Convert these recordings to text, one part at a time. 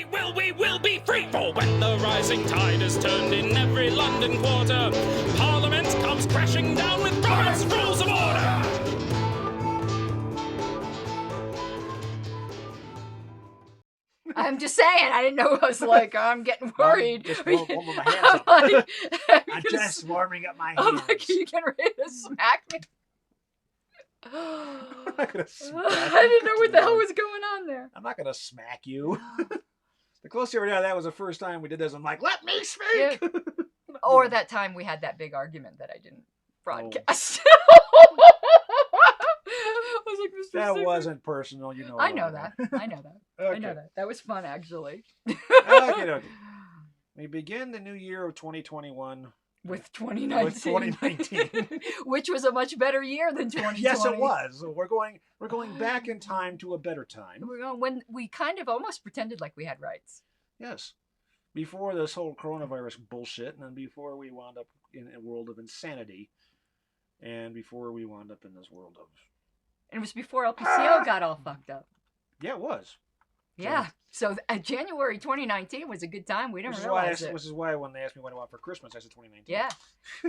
we will be free. For when the rising tide is turned in every London quarter, Parliament comes crashing down with Robert's Rules of Order. I'm just saying, I didn't know. I was like, I'm getting worried. Just warming my hands up. I'm just warming up my hands. I'm like, are you getting ready to smack me? I'm not gonna smack I didn't know what the hell was going on there. I'm not gonna smack you. The closest ever did that was the first time we did this. I'm like, let me speak. Yeah. Or that time we had that big argument that I didn't broadcast. I was like, Mr. That Seebeck. wasn't personal, you know. I know that. I know that. Okay. I know that. That was fun, actually. Okay. We begin the new year of 2021 with 2019. With 2019, which was a much better year than 2020. Yes, it was. We're going back in time to a better time. When we kind of almost pretended like we had rights. Yes. Before this whole coronavirus bullshit, and then before we wound up in a world of insanity, and before we wound up in this world of... And it was before LPCO got all fucked up. Yeah, it was. Yeah. So January 2019 was a good time. We didn't realize it. Which is why when they asked me what I want for Christmas, I said 2019. Yeah.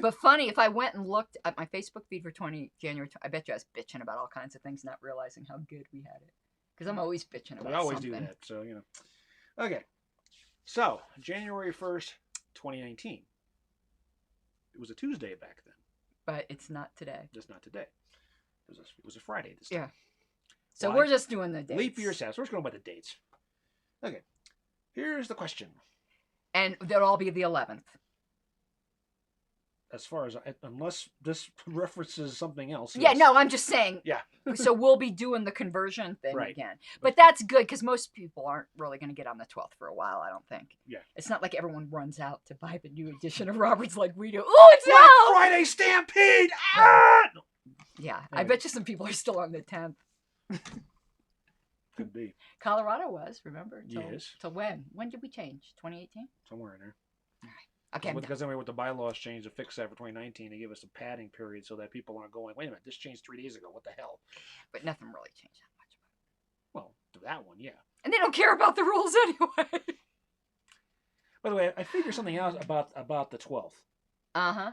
But funny, if I went and looked at my Facebook feed for January, I bet you I was bitching about all kinds of things, not realizing how good we had it. Because I'm always bitching about something. We always do that, so, you know. Okay. So, January 1st, 2019. It was a Tuesday back then. But it's not today. Just not today. It was a Friday this time. Yeah. So Why? we're just doing the dates. Leap year stats. We're just going by the dates. Okay. Here's the question. And they'll all be the 11th. As far as... unless this references something else. Yeah, yes. no, I'm just saying. Yeah. So we'll be doing the conversion thing Right. again. But that's good because most people aren't really going to get on the 12th for a while, I don't think. Yeah. It's not like everyone runs out to buy the new edition of Roberts like we do. Oh, it's out! Friday Stampede! Ah! No. Yeah, Anyway. I bet you some people are still on the 10th. Could be. Colorado was, remember? Yes. Till when? When did we change? 2018? Somewhere in there. All right. Okay. Because then with the bylaws changed to fix that for 2019, they give us a padding period so that people aren't going, wait a minute, this changed 3 days ago. What the hell? But nothing really changed that much. Well, to that one, yeah. And they don't care about the rules anyway. By the way, I figured something out about the 12th. Uh-huh.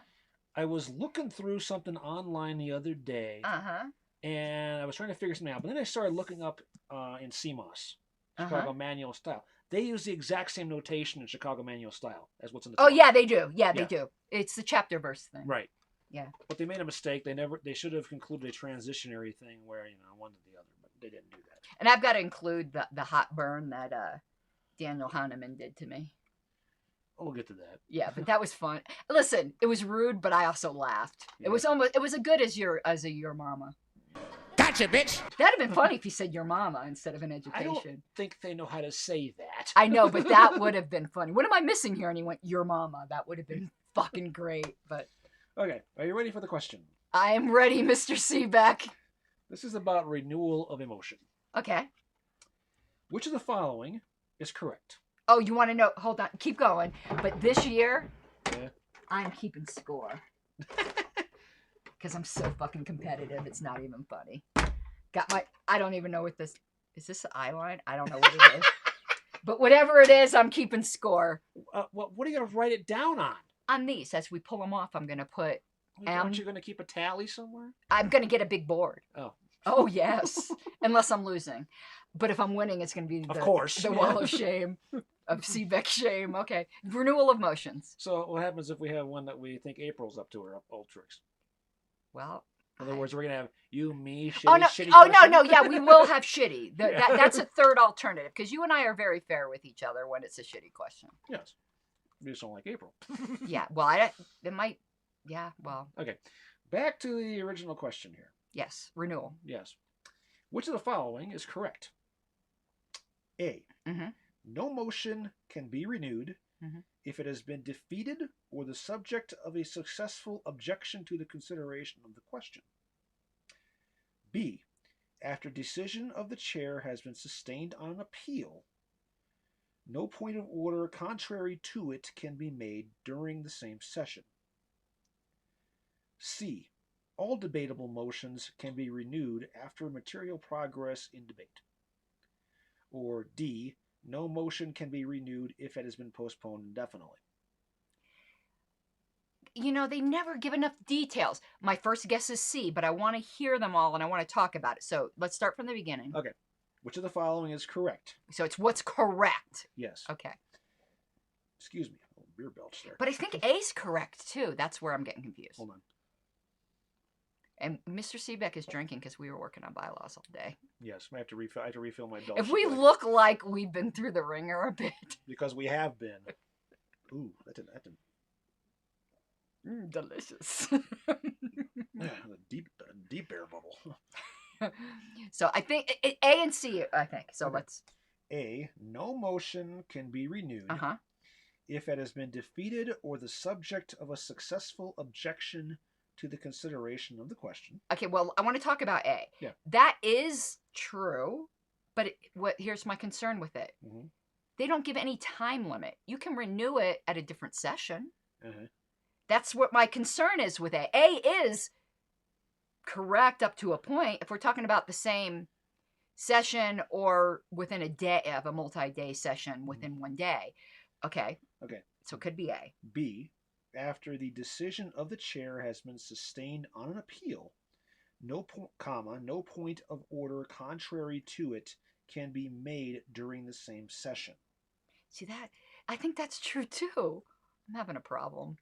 I was looking through something online the other day, Uh-huh. and I was trying to figure something out. But then I started looking up in CMOS, Chicago Manual Style. They use the exact same notation in Chicago Manual Style as what's in the 12th. Oh, yeah, they do. Yeah, they do. It's the chapter verse thing. Right. Yeah. But they made a mistake. They should have concluded a transitionary thing where, one to the other, but they didn't do that. And I've got to include the hot burn that Daniel Hahnemann did to me. We'll get to that. Yeah, but that was fun. Listen, it was rude, but I also laughed. Yeah. It was as good as your mama. Gotcha, bitch. That'd have been funny if he said your mama instead of an education. I don't think they know how to say that. I know, but that would have been funny. What am I missing here? And he went, your mama. That would have been fucking great. But Okay, are you ready for the question? I am ready, Mr. Seebeck. This is about renewal of emotion. Okay. Which of the following is correct? Oh, you want to know? Hold on. Keep going. But this year, Yeah. I'm keeping score. Because I'm so fucking competitive. It's not even funny. I don't even know what this... Is this the eye line? I don't know what it is. But whatever it is, I'm keeping score. What are you going to write it down on? On these, as we pull them off, I'm going to put... Aren't you going to keep a tally somewhere? I'm going to get a big board. Oh. Oh, yes. Unless I'm losing. But if I'm winning, it's going to be the wall of shame. Of Seebeck shame. Okay. Renewal of motions. So what happens if we have one that we think April's up to her old tricks? Well... In other words, we're going to have you, me, shitty, Oh, no. shitty Oh, question? no. Yeah, we will have shitty. Yeah. That's a third alternative. Because you and I are very fair with each other when it's a shitty question. Yes. You just don't like April. Yeah. Well, it might... Yeah, well... Okay. Back to the original question here. Yes. Renewal. Yes. Which of the following is correct? A. Mm-hmm. No motion can be renewed if it has been defeated or the subject of a successful objection to the consideration of the question. B. After decision of the chair has been sustained on an appeal, no point of order contrary to it can be made during the same session. C. All debatable motions can be renewed after material progress in debate. Or D. no motion can be renewed if it has been postponed indefinitely. You know, they never give enough details. My first guess is C, but I want to hear them all and I want to talk about it. So let's start from the beginning. Okay. Which of the following is correct? So it's what's correct. Yes. Okay. Excuse me. A little beer belch there. But I think A's correct, too. That's where I'm getting confused. Hold on. And Mr. Seebeck is drinking because we were working on bylaws all day. Yes, I have to refill my belch. If we supply. look like we've been through the ringer a bit. Because we have been. Ooh, that didn't. Delicious. A deep air bubble. So I think A and C, I think. So Okay. let's. A, no motion can be renewed Uh-huh. if it has been defeated or the subject of a successful objection to the consideration of the question. Okay, well, I want to talk about A. Yeah. That is true, but here's my concern with it. Mm-hmm. They don't give any time limit. You can renew it at a different session. Uh-huh. That's what my concern is with A. A is correct up to a point. If we're talking about the same session or within a day of a multi-day session within one day. Okay. Okay. So it could be A. B, after the decision of the chair has been sustained on an appeal, no point of order contrary to it can be made during the same session. See that? I think that's true too. I'm having a problem.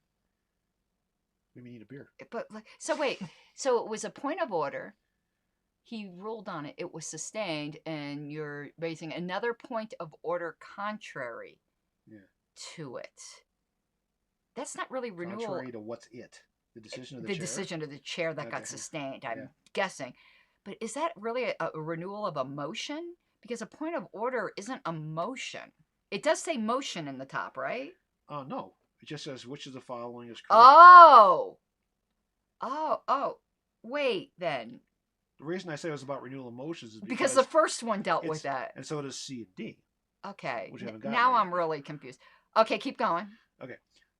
We need a beer. But so wait, so it was a point of order. He ruled on it. It was sustained, and you're raising another point of order contrary to it. That's not really renewal. Contrary to what's it? The decision of the chair? The decision of the chair that got Okay. sustained, I'm guessing. But is that really a renewal of a motion? Because a point of order isn't a motion. It does say motion in the top, right? No. It just says which of the following is correct. Oh! Wait, then. The reason I say it was about renewal of motions is Because the first one dealt with that. And so does C and D. Okay. Which you haven't gotten Now yet. I'm really confused. Okay, keep going. Okay.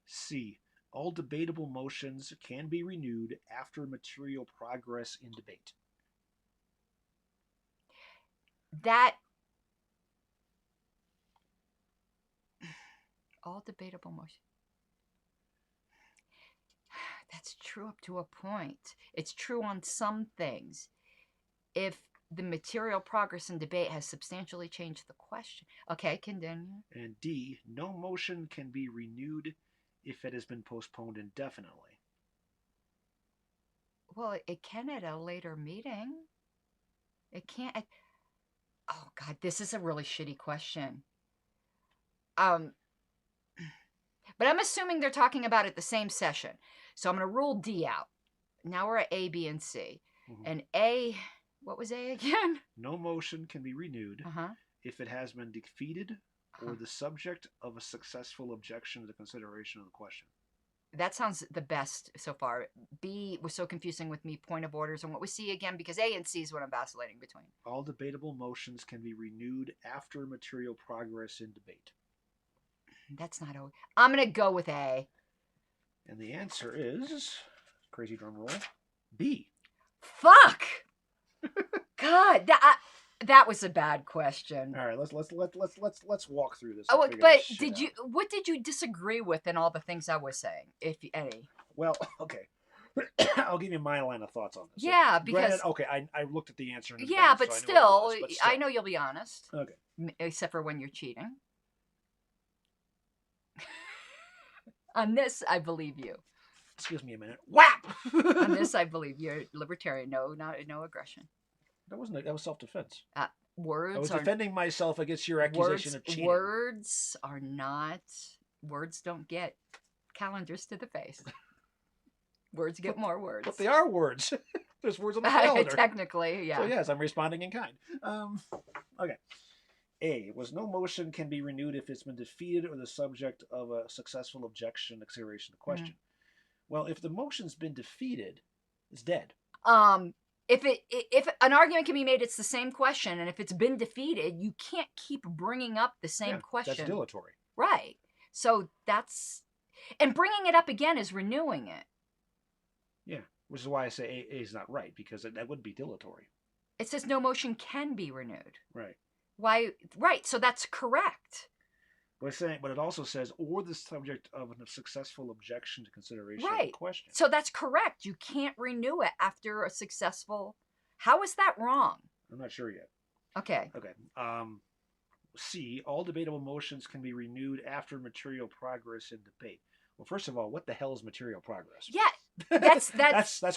C. All debatable motions can be renewed after material progress in debate. That all debatable motion. That's true up to a point. It's true on some things. If the material progress in debate has substantially changed the question. Okay, continue. And D. No motion can be renewed if it has been postponed indefinitely. Well, it can at a later meeting. It can't. Oh, God, this is a really shitty question. But I'm assuming they're talking about it the same session. So I'm going to rule D out. Now we're at A, B, and C. Mm-hmm. And A, what was A again? No motion can be renewed if it has been defeated or the subject of a successful objection to the consideration of the question. That sounds the best so far. B was so confusing with me, point of orders. And what was C again? Because A and C is what I'm vacillating between. All debatable motions can be renewed after material progress in debate. That's not O. I'm going to go with A. And the answer is, crazy drum roll, B. Fuck! God, that was a bad question. All right, let's walk through this. Oh, and figure but this shit out. what did you disagree with in all the things I was saying, if any? Well, okay. I'll give you my line of thoughts on this. Yeah, So, because... granted, okay, I looked at the answer in Yeah, advance, but, so still, but I know you'll be honest. Okay. Except for when you're cheating. On this, I believe you. Excuse me a minute. Whap! On this, I believe you're libertarian. No aggression. That was self-defense. Words I was are... defending myself against your accusation of cheating. Words are not... Words don't get calendars to the face. Words get more words. But they are words. There's words on the calendar. Technically, yeah. So yes, I'm responding in kind. Okay. A. Was no motion can be renewed if it's been defeated or the subject of a successful objection, consideration of the question. Well, if the motion's been defeated, it's dead. If an argument can be made, it's the same question, and if it's been defeated, you can't keep bringing up the same question. That's dilatory. Right. So that's... And bringing it up again is renewing it. Yeah, which is why I say A is not right, because that would be dilatory. It says no motion can be renewed. Right. Why? Right. So that's correct. But it also says, or the subject of a successful objection to consideration of the Right. question. So that's correct. You can't renew it after a successful. How is that wrong? I'm not sure yet. Okay. Okay. C, all debatable motions can be renewed after material progress in debate. Well, first of all, what the hell is material progress? Yeah. That's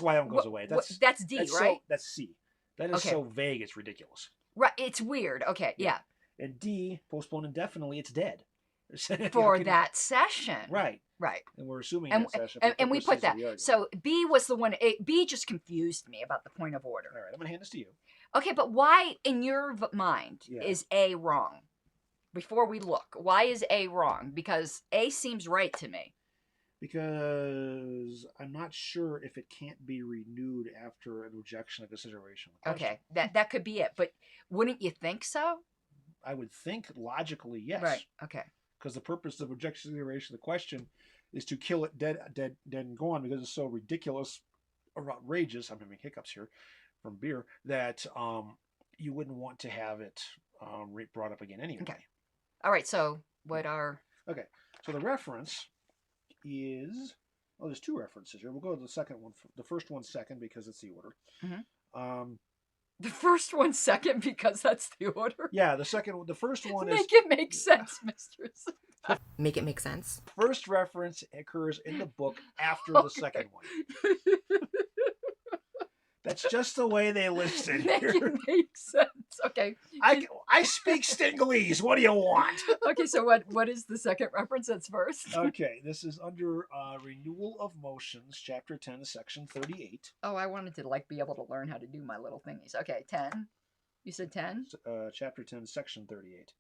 why that one goes away. That's D, right? That's C. That is Okay. so vague, it's ridiculous. Right. It's weird. Okay. Yeah. And D, postponed indefinitely, it's dead. For that session. Right. Right. And we're assuming And, that session. and we put that. So B was the one. B just confused me about the point of order. All right, I'm going to hand this to you. Okay, but why, in your mind, is A wrong? Before we look, why is A wrong? Because A seems right to me. Because I'm not sure if it can't be renewed after an objection or consideration. Okay, that could be it. But wouldn't you think so? I would think logically, yes. Right. Okay. Because the purpose of objection consideration of the question is to kill it dead and gone, because it's so ridiculous or outrageous. I'm having hiccups here from beer, that you wouldn't want to have it brought up again anyway. Okay. All right. So what are? Okay. So the reference is, there's two references here. We'll go to the second one. The first one second because it's the order. Mm-hmm. The first one second because that's the order. Yeah, the first one is. Make it make sense, mistress. Make it make sense. First reference occurs in the book after the second one. That's just the way they listed Make here. it make sense. Okay. I speak Stinglese. What do you want? Okay, so what is the second reference that's first? Okay, this is under Renewal of Motions, Chapter 10, Section 38. Oh, I wanted to be able to learn how to do my little thingies. Okay, 10. You said 10? Chapter 10, Section 38.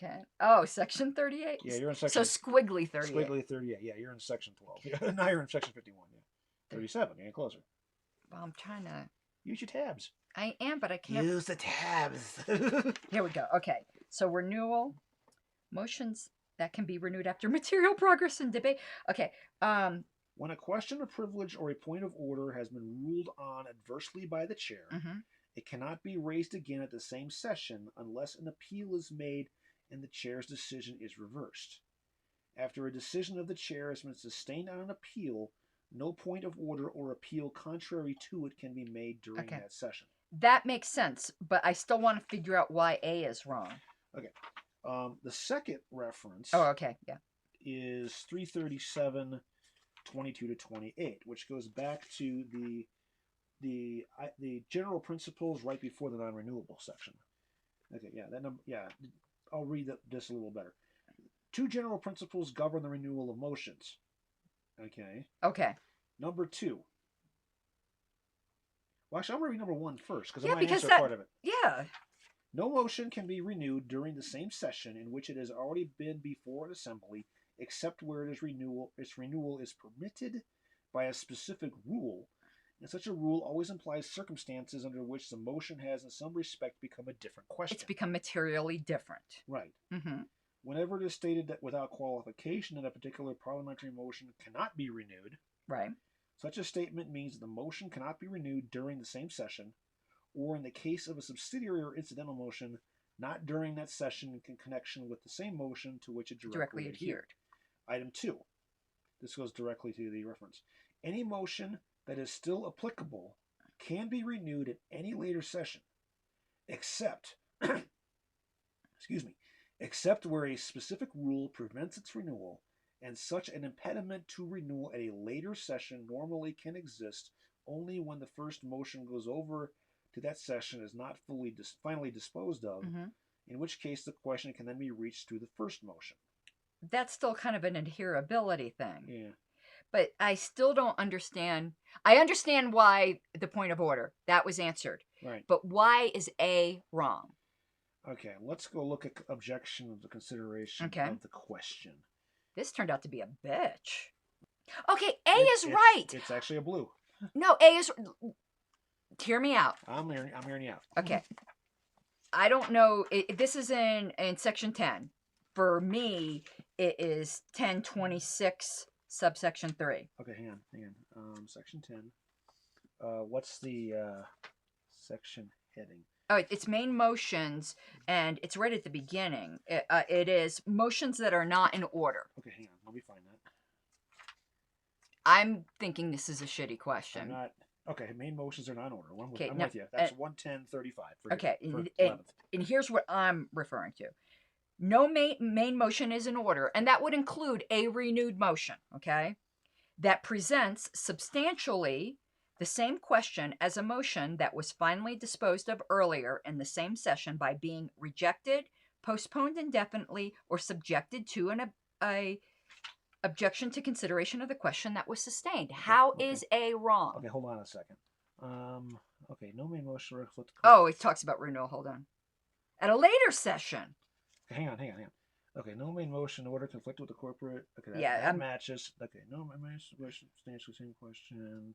10. Oh, Section 38? Yeah, you're in Section... So squiggly 38. Squiggly 38. Yeah, you're in Section 12. Now you're in Section 51. Yeah. 37. You're getting closer. Well, I'm trying to... Use your tabs. I am, but I can't... Use the tabs. Here we go. Okay. So renewal. Motions that can be renewed after material progress and debate. Okay. When a question of privilege or a point of order has been ruled on adversely by the chair, it cannot be raised again at the same session unless an appeal is made and the chair's decision is reversed. After a decision of the chair has been sustained on an appeal, no point of order or appeal contrary to it can be made during that session. That makes sense, but I still want to figure out why A is wrong. Okay. The second reference is 337, 22 to 28, which goes back to the general principles right before the non-renewable section. Okay, yeah, that number, yeah, I'll read this a little better. Two general principles govern the renewal of motions. Okay. Okay. Number 2. Well, actually, I'm going to read number 1 first because I might because answer part of it. Yeah. No motion can be renewed during the same session in which it has already been before an assembly, except where its renewal is permitted by a specific rule, and such a rule always implies circumstances under which the motion has in some respect become a different question. It's become materially different. Right. Mm-hmm. Whenever it is stated that without qualification that a particular parliamentary motion cannot be renewed, right, such a statement means that the motion cannot be renewed during the same session, or in the case of a subsidiary or incidental motion, not during that session in connection with the same motion to which it directly adhered. Item 2. This goes directly to the reference. Any motion that is still applicable can be renewed at any later session, except, except where a specific rule prevents its renewal, and such an impediment to renewal at a later session normally can exist only when the first motion goes over to that session is not finally disposed of, in which case the question can then be reached through the first motion. That's still kind of an adherability thing. Yeah. But I still don't understand. I understand why the point of order. That was answered. Right. But why is A wrong? Okay, let's go look at objection of the consideration of the question. This turned out to be a bitch. Okay, A is right. It's actually a blue. No, A is... Hear me out. I'm hearing you out. Okay. I don't know. This is in Section 10. For me, it is 1026, subsection 3. Okay, hang on. Section 10. What's the section heading? Oh, it's main motions, and it's right at the beginning. It is motions that are not in order. Okay, hang on. Let me find that. I'm thinking this is a shitty question. I'm not. Okay, main motions are not in order. I'm Okay, with you. That's 110:35. Okay, For and 11th. here's what I'm referring to. No main motion is in order, and that would include a renewed motion, okay, that presents substantially the same question as a motion that was finally disposed of earlier in the same session by being rejected, postponed indefinitely, or subjected to a objection to consideration of the question that was sustained. How is A wrong? Okay, hold on a second. Okay, no main motion reflect. Oh, it talks about renewal. Hold on. At a later session. Hang on. Okay, no main motion order conflict with the corporate. Okay, Yeah, that matches. Okay, no main motion substantially same question.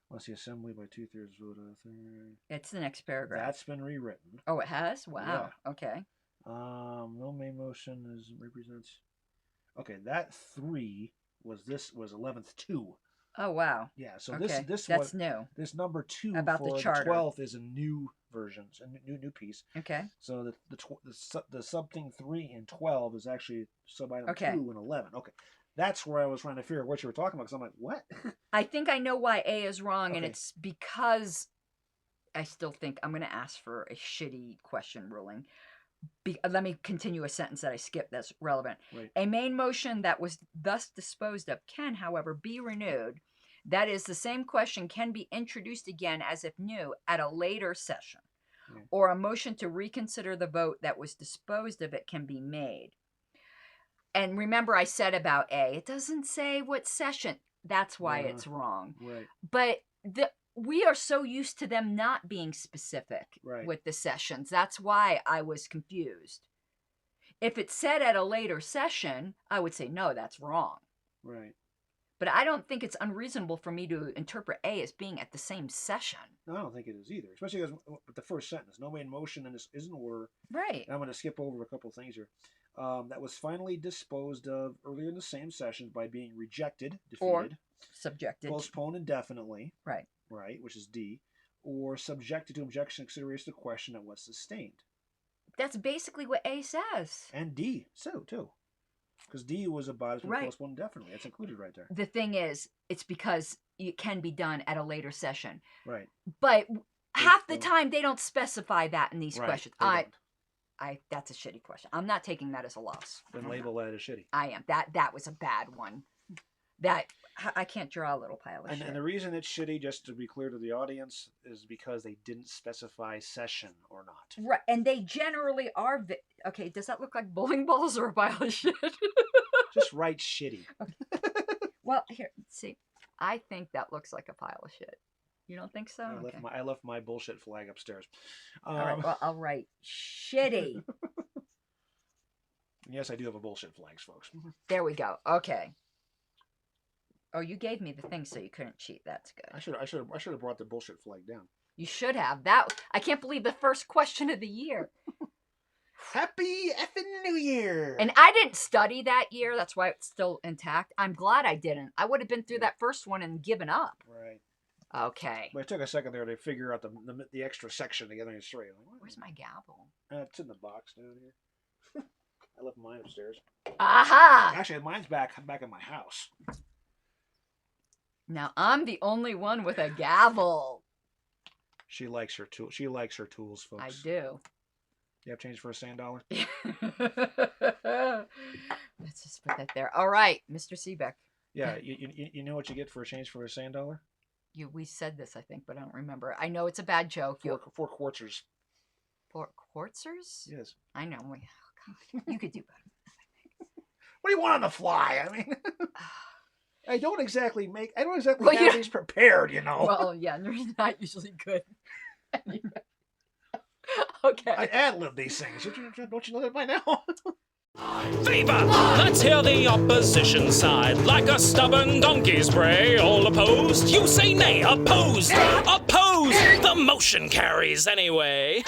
Once the assembly by 2/3 vote of the third. It's the next paragraph. That's been rewritten. Oh, it has? Wow. Yeah. Okay. No main motion represents. Okay, that 3 was 11th 2. Oh wow. Yeah, so okay. this that's new. This number 2 about for the charter. 12th is a new version, a new piece. Okay. So the something 3 and 12 is actually sub item 2 and 11. Okay. That's where I was trying to figure out what you were talking about, because I'm like, what? I think I know why A is wrong, and it's because I still think I'm going to ask for a shitty question ruling. Let me continue a sentence that I skipped that's relevant. Right. A main motion that was thus disposed of can, however, be renewed. That is, the same question can be introduced again as if new at a later session. Yeah. Or a motion to reconsider the vote that was disposed of it can be made. And remember I said about A, it doesn't say what session. That's why it's wrong. Right. But we are so used to them not being specific with the sessions. That's why I was confused. If it said at a later session, I would say, no, that's wrong. Right. But I don't think it's unreasonable for me to interpret A as being at the same session. No, I don't think it is either. Especially because with the first sentence, no main motion and this is in order. Right. And I'm going to skip over a couple of things here. That was finally disposed of earlier in the same session by being rejected, defeated, or subjected, postponed indefinitely. Right. Right, which is D, or subjected to objection consideration of the question that was sustained. That's basically what A says. And D, so too. Because D was about as postponed indefinitely. That's included right there. The thing is, it's because it can be done at a later session. Right. But half the time they don't specify that in these questions. That's a shitty question. I'm not taking that as a loss. Then label that as shitty. I am. That was a bad one. That I can't draw a little pile of shit. And the reason it's shitty, just to be clear to the audience, is because they didn't specify session or not. Right, and they generally are. Okay, does that look like bowling balls or a pile of shit? Just write shitty. Okay. Well, here, see. I think that looks like a pile of shit. You don't think so? I left my bullshit flag upstairs. All right, well, I'll write shitty. Yes, I do have a bullshit flags, folks. There we go. Okay. Oh, you gave me the thing so you couldn't cheat. That's good. I should have brought the bullshit flag down. You should have. That I can't believe the first question of the year. Happy effing New Year! And I didn't study that year. That's why it's still intact. I'm glad I didn't. I would have been through that first one and given up. Right. Okay. But it took a second there to figure out the extra section to get things straight. Like, where's my gavel? It's in the box down here. I left mine upstairs. Aha! Actually, mine's back in my house. Now I'm the only one with a gavel. She likes her tool. She likes her tools, folks. I do. You have change for a sand dollar? Let's just put that there. All right, Mr. Seebeck. Yeah, you know what you get for a change for a sand dollar? We said this, I think, but I don't remember. I know it's a bad joke. 4 quarters. 4 quarters? Yes. I know. Oh, God. You could do better. What do you want on the fly? I mean, I don't exactly have these prepared, you know. Well, yeah, they're not usually good. Okay. I ad-lib these things. Don't you know that by now? Fever! Let's hear the opposition side. Like a stubborn donkey's bray. All opposed? You say nay. Opposed! Opposed! The motion carries anyway.